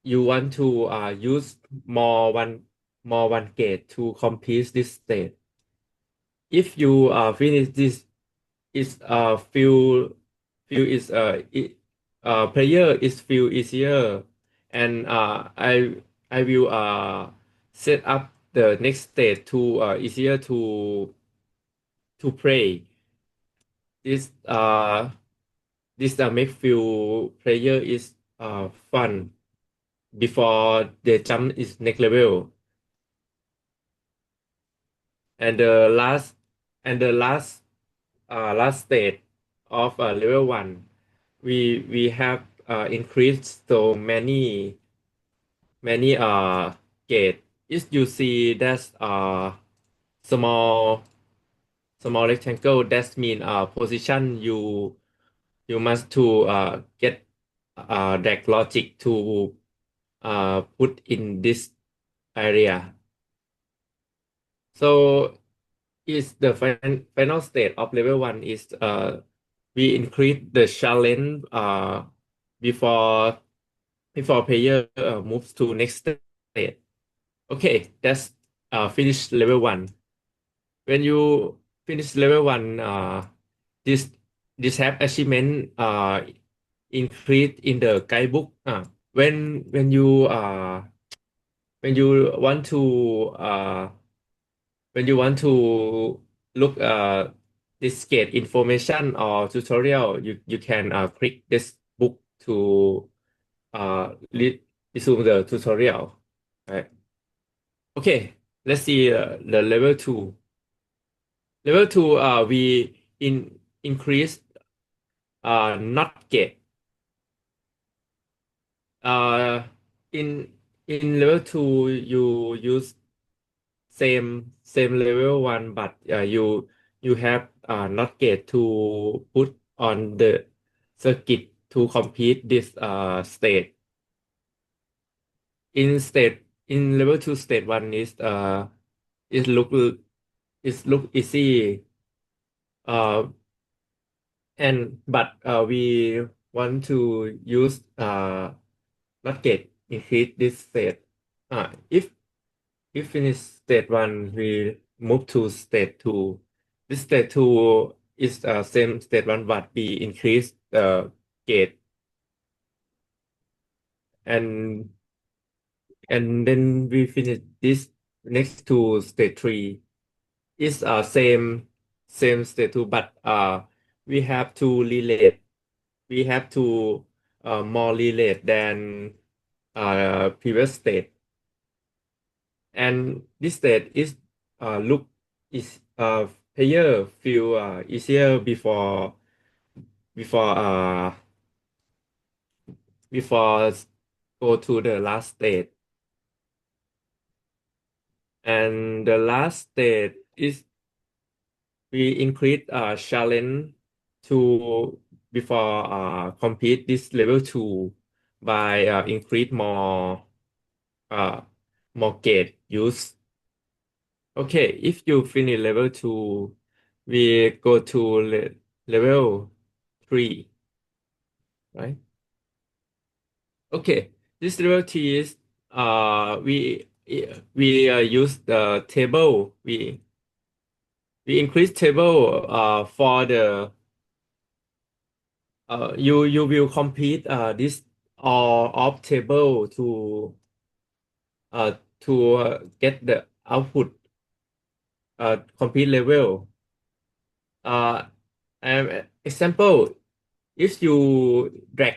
[SPEAKER 7] want to use more one gate to complete this state. If you finish this, is feel is player is feel easier, and I will set up the next state to easier to play. This make feel player is fun before they jump is next level. And the last state of level one, we have increased so many gate. If you see that's small rectangle, that mean position you must to get that logic to put in this area. So is the final state of level one is we increase the challenge before player moves to next state. Okay, that's finish level one. When you finish level one, this have achievement increase in the guidebook. When you when you want to when you want to look this gate information or tutorial, you can click this book to resume the tutorial. Right. Okay, let's see the level 2. Level 2, we increase not gate. Uh, in level 2, you use same level 1, but you have not gate to put on the circuit to complete this state. In level 2, state 1 is look easy, uh but we want to use not gate increase this state. If finish state 1, we move to state 2. This state 2 is same state 1, but we increase the gate, and then we finish this next to state 3. Is same state 2, but we have to relate. We have to more relate than previous state, and this state is look is player feel easier before uh before go to the last state. And the last state is we increase challenge to before complete this level 2 by increase uh, more gate use. Okay, if you finish level 2, we go to level 3, right? Okay, this level 3 is we use the table. We increase table for the you will complete this all of table get the output complete level. Example, if you drag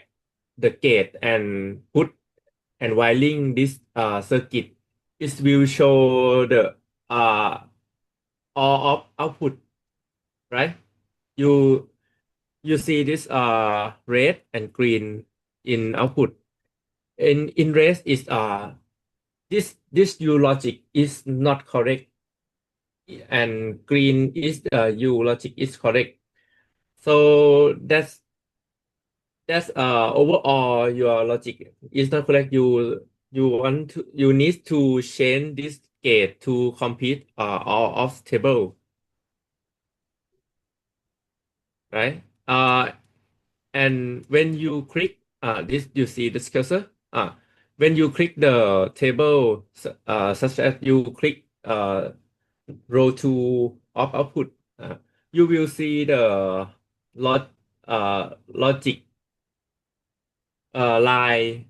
[SPEAKER 7] the gate and put and wiring this circuit, it will show the all of output, right? You you see this red and green in output. In red is this U logic is not correct, and green is U logic is correct. So that's overall your logic is not correct. You need to change this gate to complete all of table, right? And when you click this, you see this cursor. When you click the table, such as you click row 2 of output, you will see the logic line.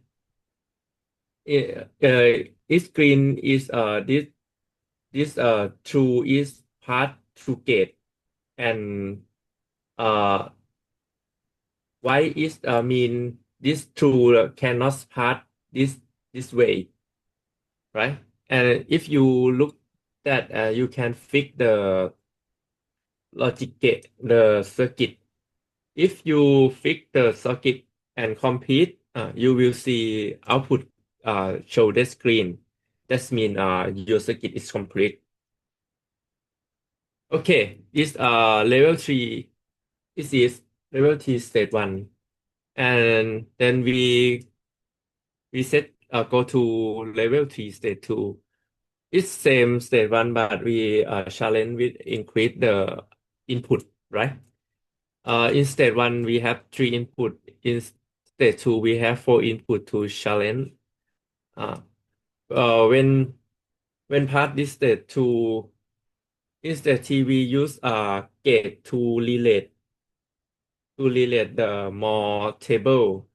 [SPEAKER 7] Its green is this true is part true gate, and white is mean this true cannot pass this way, right? And if you look that you can fix the logic gate, the circuit. If you fix the circuit and complete, you will see output show the screen. That means your circuit is complete. Okay, this level 3. This is level 3 state 1, and then we set go to level 3 state 2. It's same state 1, but we challenge with increase the input, right? In state 1 we have 3 input. In state 2 we have 4 input to challenge. Uh, when part this state 2, in state 3 we use gate to relate the more table.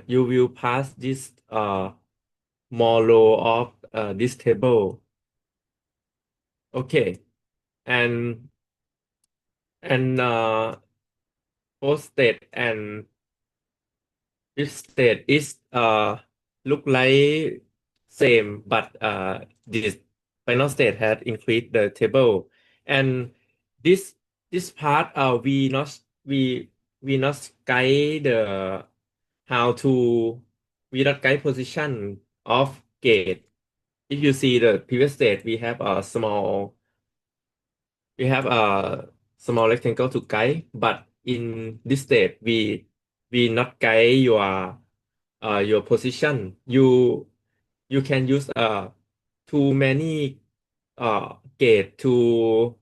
[SPEAKER 7] You will pass this more row of this table. Okay, and and post state and if state is look like same, but this final state had increased the table, and this this part we we not guide the how to we not guide position of gate. If you see the previous state, we have a small rectangle to guide, but in this state we not guide your position. You can use too many gate to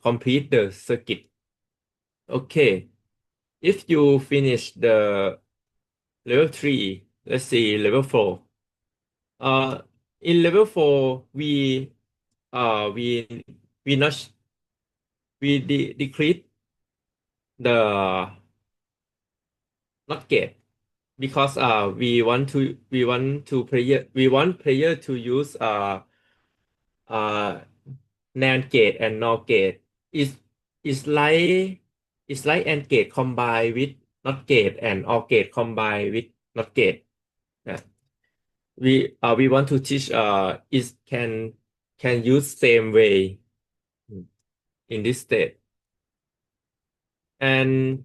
[SPEAKER 7] complete the circuit. Okay, if you finish the level 3, let's see level 4. In level 4 uh we we not decrease the not gate because we want player to use uh NAND gate and NOR gate is is like AND gate combined with NOT gate and OR gate combined with NOT gate. Yeah. We want to teach is can use same way in this state. And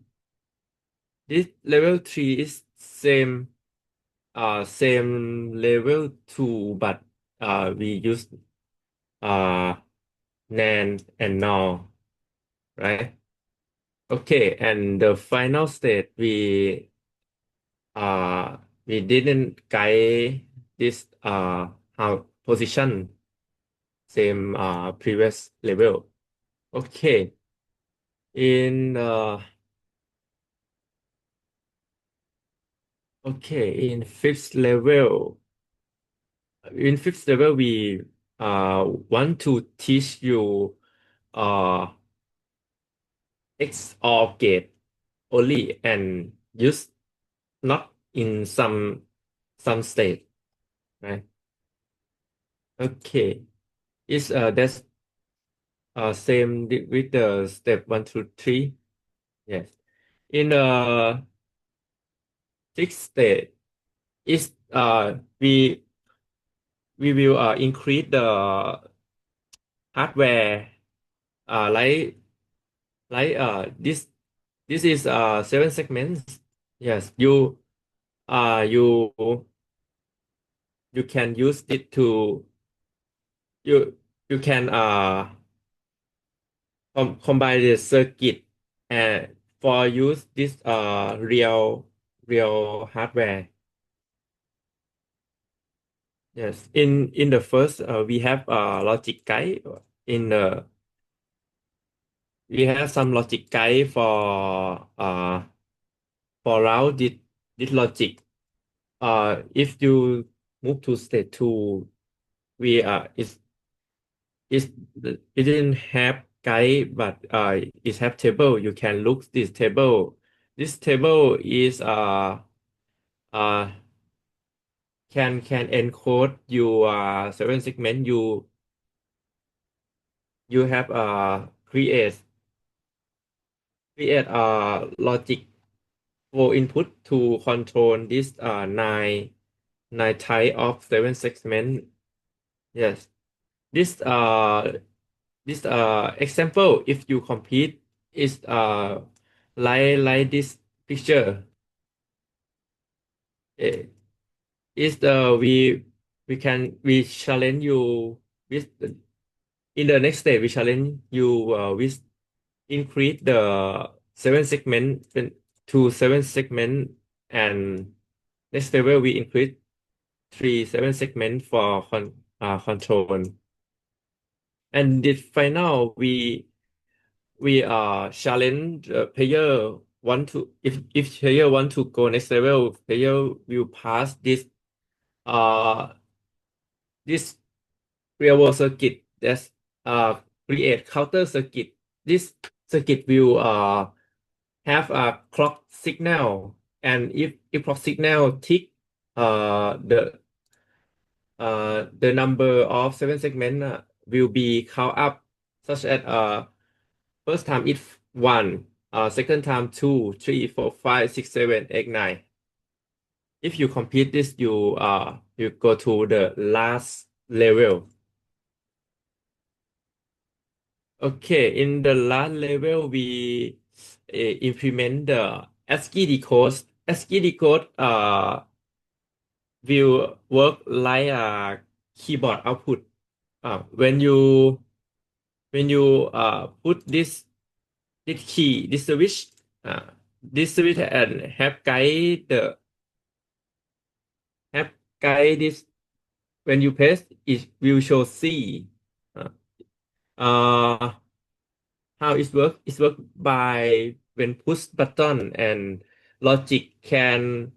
[SPEAKER 7] this level 3 is same level 2, but we use NAND and NOR, right? Okay, and the final state we didn't guide this how position same previous level. Okay, in in fifth level we want to teach you uh XOR gate only and use not in some state, right? Okay, is that's same with the step 1 through 3. Yes, in the sixth state is we will increase the hardware this is 7 segments. Yes, you can use it to you can combine the circuit and for use this real hardware. Yes, in the first we have logic guide in the we have some logic guide for route this logic. If you move to state 2, we it's it didn't have guide, but it have table. You can look this table. This table is uh can encode your 7 segment. You have create logic for input to control this nine type of 7 segment. Yes, this example, if you complete, is like this picture. Eh, is we challenge you with in the next step we challenge you with increase the 7 segment to 7 segment, and next level we increase 3 7 segment for control. And the final we challenge player want to if player want to go next level, player will pass uh this real world circuit that's create counter circuit. This circuit will have a clock signal, and if clock signal tick the number of 7 segment will be count up, such as first time 1, second time 2, 3, 4, 5, 6, 7, 8, 9. If you complete this, you go to the last level. Okay, in the last level, we implement the ASCII decode. ASCII decode will work like a keyboard output. When you put this key, this switch and have guide this. When you press, it will show C. Uh, uh, how it works? It works by when push button and logic can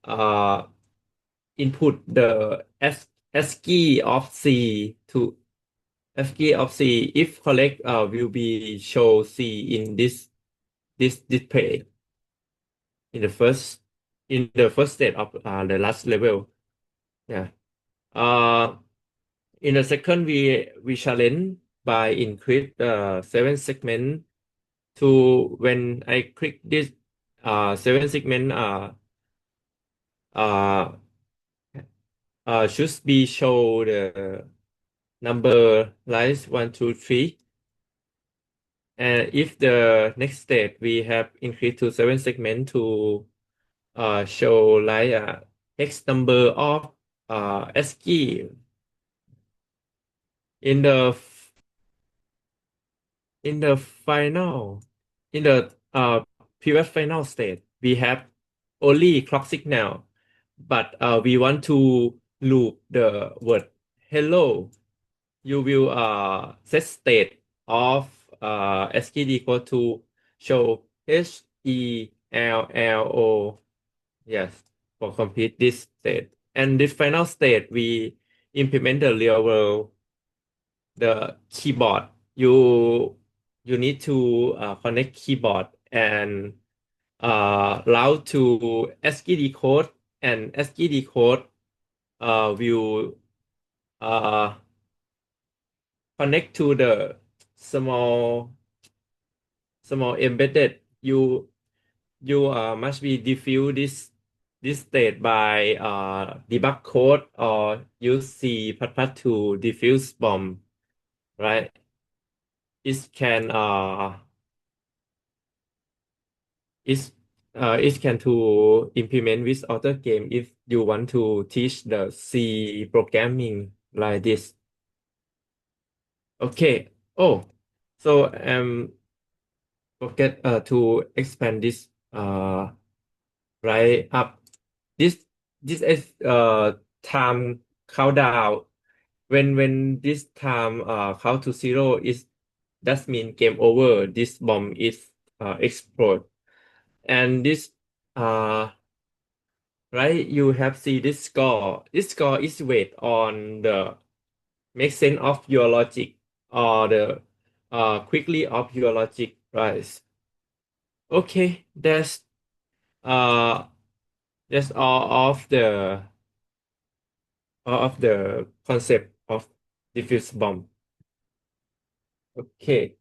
[SPEAKER 7] uh, input the ASCII of C to ASCII of C. If correct, will be show C in this display in the first state of the last level. Yeah. In the second, we challenge by increase the 7 segment to when I click this 7 segment uh should be show the number like 1, 2, 3. And if the next state we have increased to 7 segment to show like X number of ASCII in the in the final in the previous final state we have only clock signal, but we want to loop the word hello. You will set state of ASCII equal to show HELLO. Yes, for complete this state. And this final state we implement the real world the keyboard. You need to connect keyboard and route to ASCII decode, and ASCII decode will uh, connect to the small embedded. You must be defuse this state by debug code or use C++ to defuse bomb, right? It can is it can to implement with other game if you want to teach the C programming like this. Okay. Oh, so forget to expand this right up. This is time countdown. When this time count to 0 is that mean game over. This bomb is explode. And this right, you have see this score. This score is weight on the make sense of your logic or the quickly of your logic, right? Okay, uh that's all of the concept of diffuse bomb. Okay.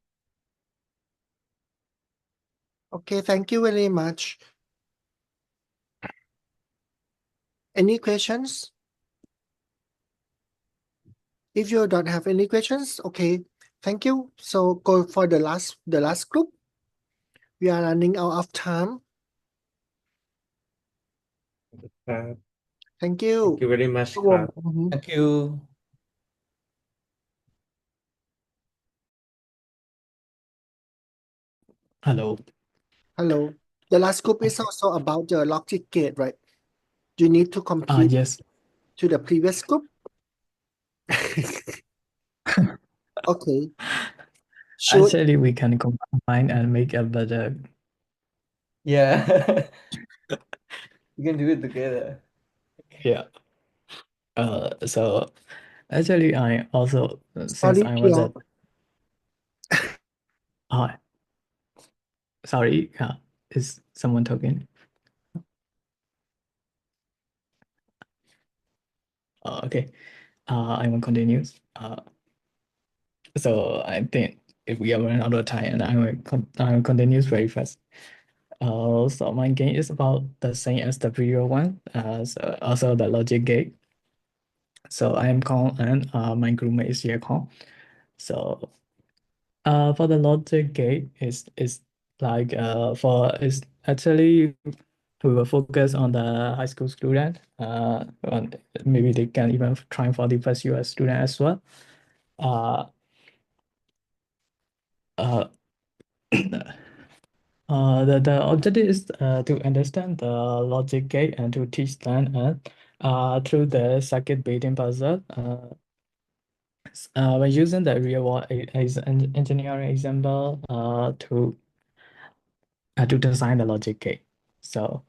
[SPEAKER 3] Okay, thank you very much. Any questions? If you don't have any questions, okay, thank you. So go for the last group. We are running out of time.
[SPEAKER 7] Thank
[SPEAKER 3] Thank you.
[SPEAKER 7] you very much,
[SPEAKER 3] ครับผม
[SPEAKER 7] ครับ
[SPEAKER 6] Thank you.
[SPEAKER 2] Hello.
[SPEAKER 3] Hello. The last group is also about the logic gate, right? You need to complete
[SPEAKER 2] Yes.
[SPEAKER 3] to the previous group. Okay. Should
[SPEAKER 2] Actually, we can combine and make a better.
[SPEAKER 6] Yeah. We can do it together.
[SPEAKER 2] Yeah. So actually, I also since
[SPEAKER 3] sorry,
[SPEAKER 2] I was
[SPEAKER 3] Pure.
[SPEAKER 2] at sorry, is someone talking? Okay. I will continue. So I think
[SPEAKER 8] if we are running out of time, and I will continue very fast. So my game is about the same as the previous one, so also the logic gate. So I am Kong, and my groupmate is Kong. So for the logic gate is like for is actually we will focus on the high school student. Maybe they can even try for the first US student as well. Uh, the objective is to understand the logic gate and to teach them through the circuit building puzzle. When using the real world engineering example to design the logic gate. So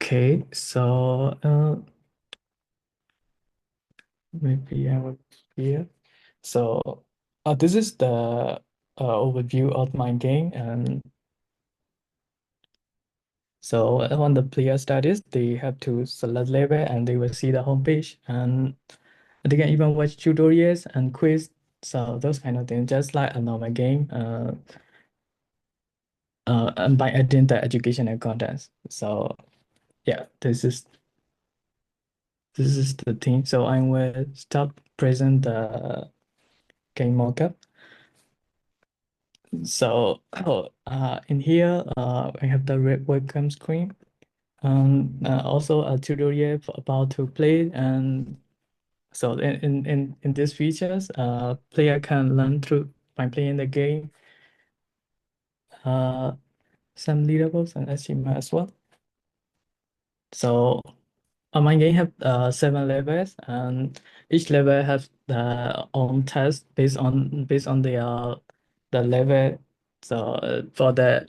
[SPEAKER 8] okay, so maybe I will here. So this is the overview of my game, and so when the player starts, they have to select level and they will see the homepage, and they can even watch tutorials and quiz. So those kind of things, just like a normal game, and by adding the educational contents. So yeah, this is the thing. So I will start present the game mockup. So in here, I have the webcam screen, and also a tutorial about to play. And so in these features, player can learn through by playing the game, some leaderboards and achievement as well. So my game have 7 levels, and each level has their own test based on the level. So for the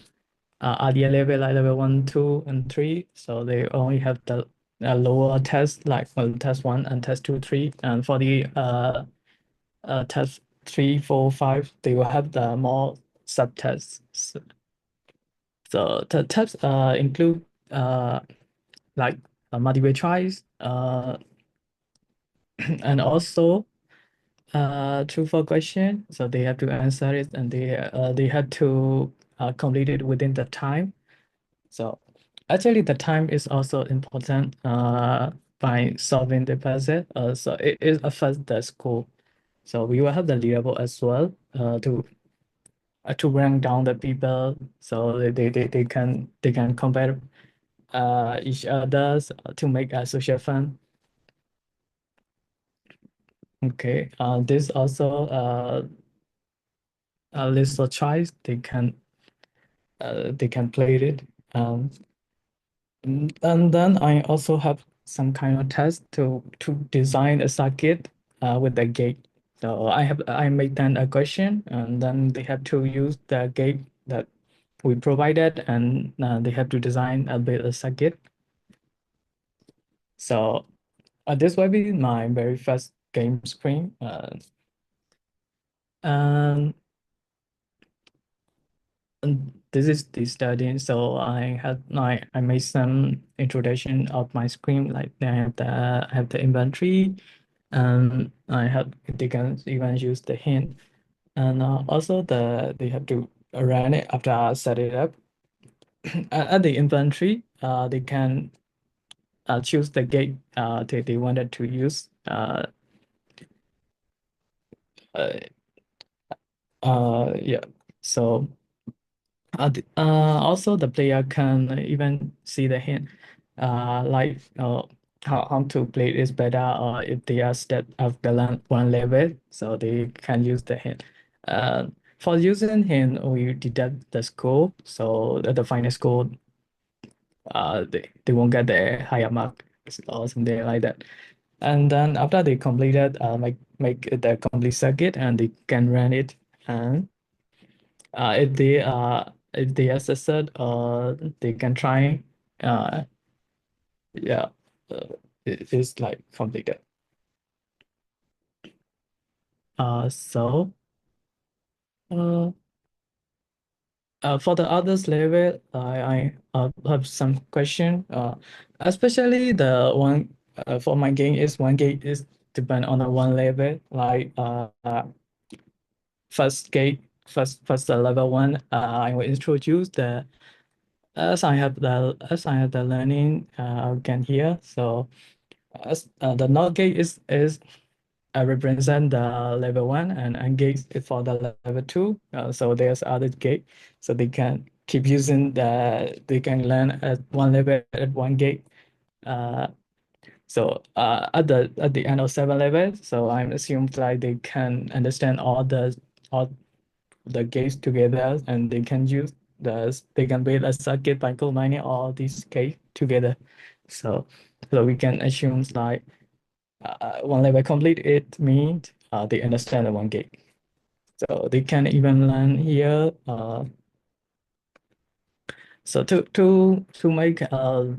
[SPEAKER 8] earlier level like level 1, 2, and 3, so they only have the lower test like test 1 and test 2, 3, and for the test 3, 4, 5, they will have the more subtests. So the tests include like multiple choice, and also true for question. So they have to answer it, and they have to complete it within the time. So actually, the time is also important by solving the puzzle. So it affects the score. So we will have the leaderboard as well to rank down the people, so they can compare each others to make a social fun. Okay, this also a list of choice. They can play it. And then I also have some kind of test to design a circuit with the gate. So I make them a question, and then they have to use the gate that we provided, and they have to design a bit of circuit. So this will be my very first game screen. And this is the study. So I made some introduction of my screen, like I have the inventory, and they can even use the hint, and also they have to run it after I set it up. At the inventory, they can choose the gate they wanted to use. Yeah. So also the player can even see the hint, like how to play is better, or if they are step of the one level, so they can use the hint. For using hint, we deduct the score, so the final score, they won't get the higher mark or something like that. And then after they completed, make the complete circuit, and they can run it. And if they are successful, they can try. Uh, yeah, it is like completed. So uh, for the others level, I have some question. Especially the one for my game is one game is depend on the one level. Like first gate, first level one, I will introduce the as I have the learning again here. So as the NOT gate is represent the level one, and gate is for the level two. So there's other gate, so they can keep using they can learn at one level at one gate. So at the end of 7 levels, so I'm assuming like they can understand all the gates together, and they can build a circuit by combining all these gates together. So we can assume like one level complete, it means they understand the one gate. So they can even learn here. So to make a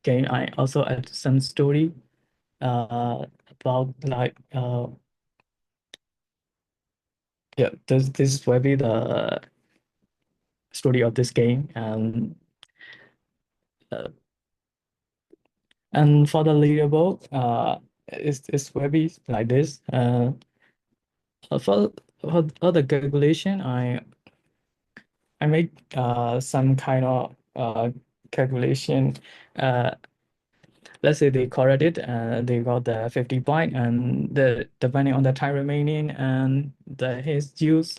[SPEAKER 8] game, I also add some story about like yeah, this will be the story of this game, and for the leaderboard, it's will be like this. For the calculation, I make some kind of calculation. Let's say they corrected and they got the 50 point, and depending on the time remaining and his use,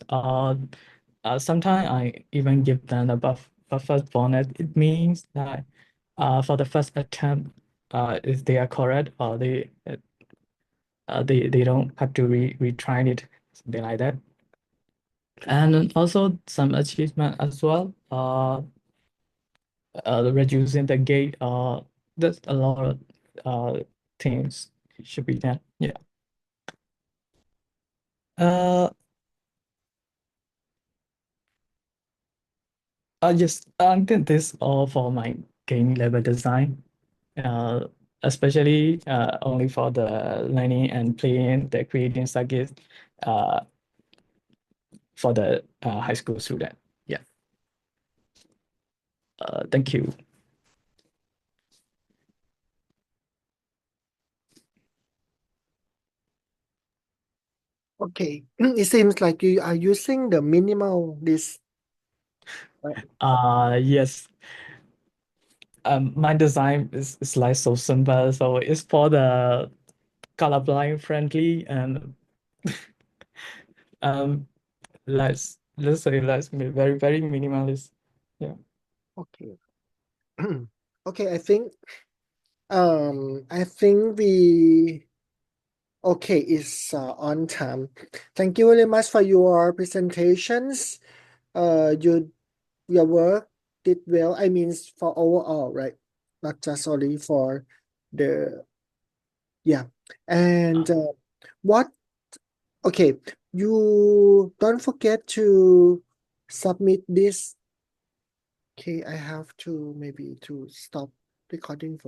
[SPEAKER 8] sometimes I even give them a buffer bonus. It means that for the first attempt, if they are correct, or they don't have to retry it, something like that. And also some achievement as well. Reducing the gate. There's a lot of things should be done. Yeah. Yes, I think this all for my game level design. Especially only for the learning and playing the creating circuits for the high school student. Yeah. Thank you.
[SPEAKER 3] Okay, it seems like you are using the minimal list.
[SPEAKER 8] Yes. My design is like so simple, so it's for the colorblind friendly, and let's say let's be very minimalist. Yeah.
[SPEAKER 3] Okay. Okay, I think we okay, it's on time. Thank you very much for your presentations. Your work did well. I mean, for overall, right? Not just only for the and what? Okay, you don't forget to submit this. Okay, I have to maybe to stop recording for